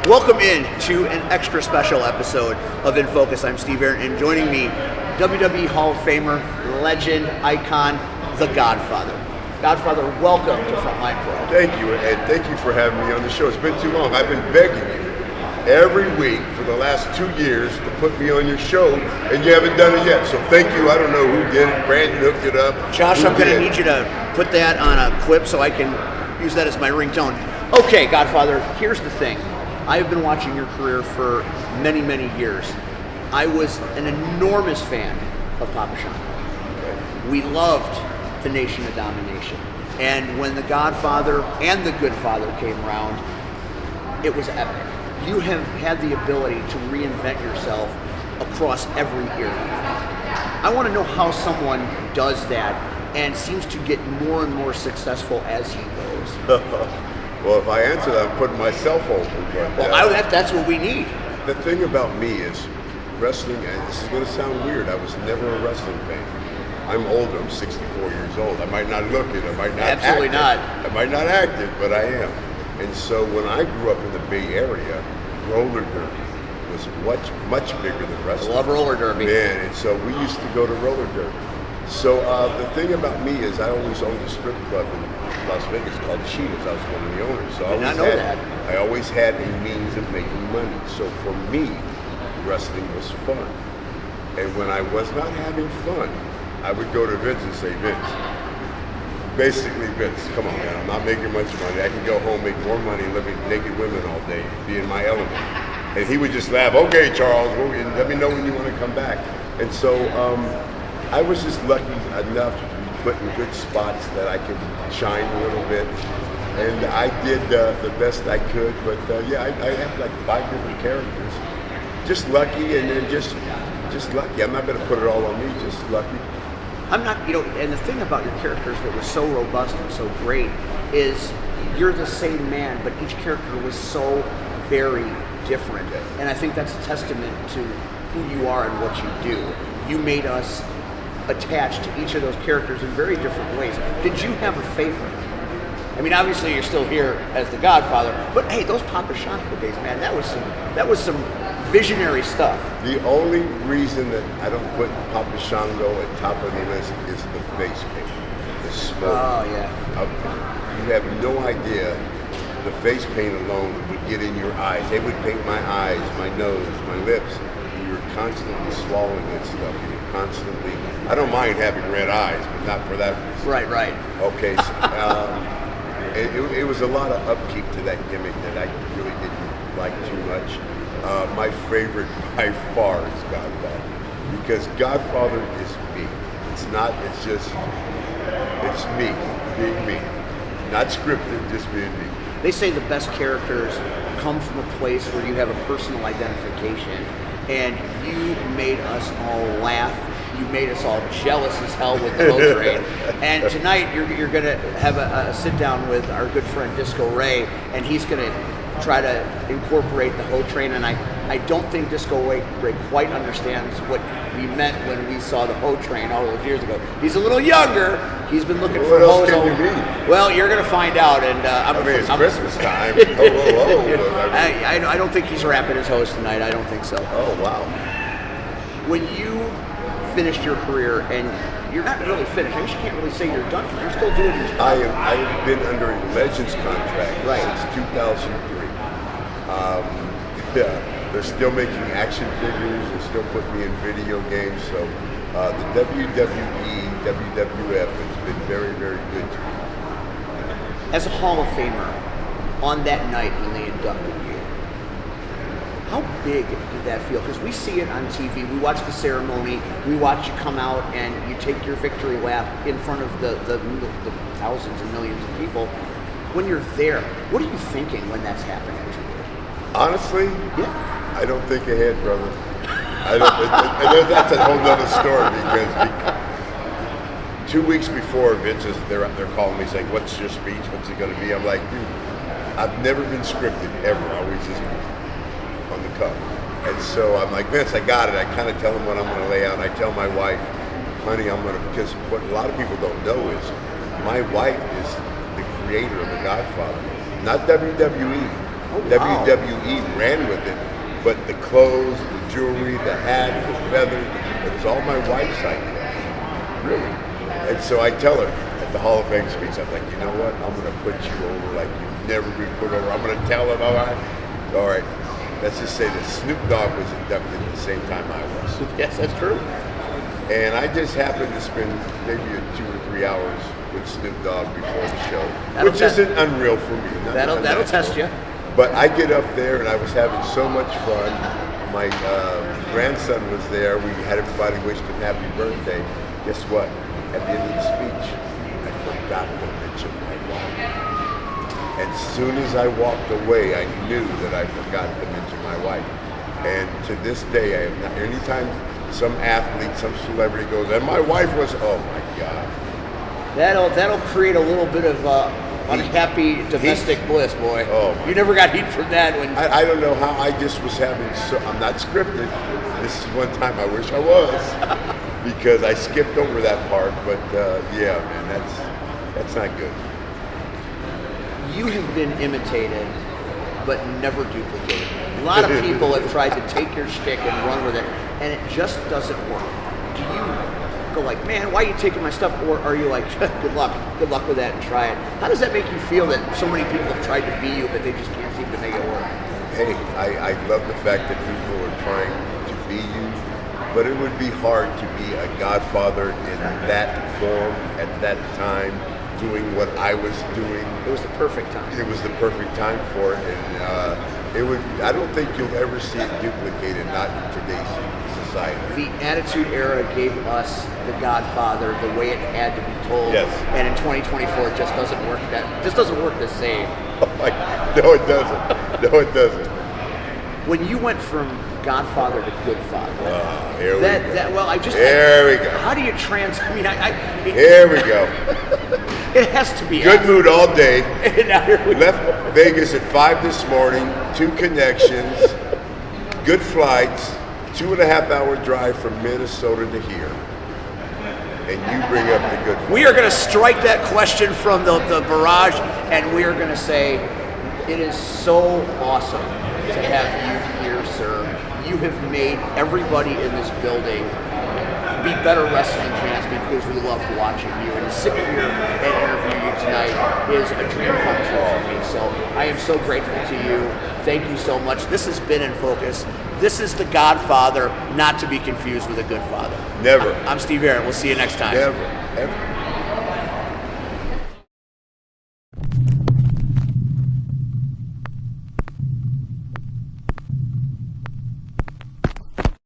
Welcome in to an extra special episode of In Focus. I'm Steve Ahrendt, and joining me, WWE Hall of Famer, legend, icon, the Godfather. Godfather, welcome to Frontline Pro. Thank you, and thank you for having me on the show. It's been too long. I've been begging you every week for the last 2 years to put me on your show, and you haven't done it yet. So thank you. I don't know who did it. Brandon hooked it up. Josh, I'm going to need you to put that on a clip so I can use that as my ringtone. Okay, Godfather, here's the thing. I have been watching your career for many, many years. I was an enormous fan of Papa Shango. We loved the Nation of Domination. And when the Godfather and the Good Father came around, it was epic. You have had the ability to reinvent yourself across every era. I want to know how someone does that and seems to get more and more successful as he goes. Well, if I answer that, I'm putting myself open. But that's what we need. The thing about me is wrestling, and this is going to sound weird, I was never a wrestling fan. I'm older, I'm 64 years old. I might not look it, I might not Absolutely act not. it. I might not act it, but I am. And so when I grew up in the Bay Area, roller derby was much bigger than wrestling. I love roller derby. Man, and so we used to go to roller derby. So the thing about me is I always owned a strip club in Las Vegas called Cheetahs. I was one of the owners. So I always had a means of making money. So for me, wrestling was fun. And when I was not having fun, I would go to Vince and say, Vince, basically, Vince, come on, man, I'm not making much money. I can go home, make more money, living naked women all day, be in my element. And he would just laugh, okay, Charles, let me know when you want to come back. And so I was just lucky enough to be put in good spots that I could shine a little bit. And I did the best I could, but I had like 5 different characters. Just lucky, and then just lucky. I'm not going to put it all on me, just lucky. I'm not, and the thing about your characters that was so robust and so great is you're the same man, but each character was so very different. And I think that's a testament to who you are and what you do. You made us attached to each of those characters in very different ways. Did you have a favorite? I mean, obviously you're still here as the Godfather, but hey, those Papa Shango days, man, that was some visionary stuff. The only reason that I don't put Papa Shango at top of the list is the face paint, the smoke. Oh yeah. You have no idea. The face paint alone would get in your eyes. They would paint my eyes, my nose, my lips. You're constantly swallowing that stuff. You're constantly. I don't mind having red eyes, but not for that reason. Right. Okay. So, it was a lot of upkeep to that gimmick that I really didn't like too much. My favorite by far is Godfather, because Godfather is me. It's me, being me. Not scripted, just being me. They say the best characters come from a place where you have a personal identification, and you made us all laugh. You made us all jealous as hell with the Ho Train. And tonight you're going to have a sit down with our good friend Disco Ray, and he's going to try to incorporate the Ho Train. And I don't think Disco Ray quite understands what we meant when we saw the Ho Train all those years ago. He's a little younger. He's been looking for What else can you mean? Well, you're going to find out. And it's Christmas time. I don't think he's rapping his host tonight. I don't think so. Oh, wow. When you finished your career, and you're not really finished, I guess you can't really say you're done, you're still doing your stuff. I have been under a Legends contract since 2003. They're still making action figures, they're still putting me in video games, so the WWE, WWF has been very, very good to me. As a Hall of Famer, on that night when they inducted you, how big did that feel? Because we see it on TV, we watch the ceremony, we watch you come out and you take your victory lap in front of the thousands and millions of people. When you're there, what are you thinking when that's happening to you? Honestly, yeah, I don't think ahead, brother. That's a whole nother story, because 2 weeks before, Vince is they're calling me saying, "What's your speech? What's it going to be?" I'm like, dude, I've never been scripted ever. I always just on the cuff. And so I'm like, Vince, I got it. I kind of tell him what I'm going to lay out. And I tell my wife, honey, I'm going to, because what a lot of people don't know is, my wife is the creator of The Godfather, not WWE. Oh, wow. WWE ran with it, but the clothes, the jewelry, the hat, the feathers, it was all my wife's idea. Really. And so I tell her at the Hall of Fame speech, I'm like, you know what? I'm going to put you over like you've never been put over. I'm going to tell them, all right. Let's just say that Snoop Dogg was inducted at the same time I was. Yes, that's true. And I just happened to spend maybe 2 or 3 hours with Snoop Dogg before the show, which isn't unreal for me. That'll test you. But I get up there and I was having so much fun. My grandson was there. We had everybody wish him happy birthday. Guess what? At the end of the speech, I forgot to mention my wife. As soon as I walked away, I knew that I forgot to mention my wife. And to this day, I have not. Anytime some athlete, some celebrity goes, and my wife was, oh my God. That'll create a little bit of unhappy domestic bliss, boy. Oh, you never got heat from that when. I don't know how I just was having. I'm not scripted. This is one time I wish I was, because I skipped over that part. But yeah, man, that's not good. You have been imitated, but never duplicated. A lot of people have tried to take your shtick and run with it, and it just doesn't work. Do you go like, man, why are you taking my stuff? Or are you like, good luck with that and try it? How does that make you feel that so many people have tried to be you, but they just can't seem to make it work? Hey, I love the fact that people are trying to be you, but it would be hard to be a Godfather in that form at that time, doing what I was doing. It was the perfect time. It was the perfect time for it, and I don't think you'll ever see it duplicated, not in today's society. The Attitude Era gave us the Godfather the way it had to be told. Yes. And in 2024, it just doesn't work. Just doesn't work the same. No, it doesn't. No, it doesn't. When you went from Godfather to Goodfather, here we go. Here we go. How do you Here we go. It has to be good mood all day. Left Left Vegas at 5 this morning. 2 connections. Good flights. 2.5-hour drive from Minnesota to here. And you bring up the good. We are going to strike that question from the barrage, and we are going to say it is so awesome to have you here, sir. You have made everybody in this building be better wrestling fans because we loved watching you. And to sit here and interview you tonight is a dream come true for me. So I am so grateful to you. Thank you so much. This has been In Focus. This is the Godfather, not to be confused with a good father. Never. I'm Steve Ahrendt. We'll see you next time. Never, ever.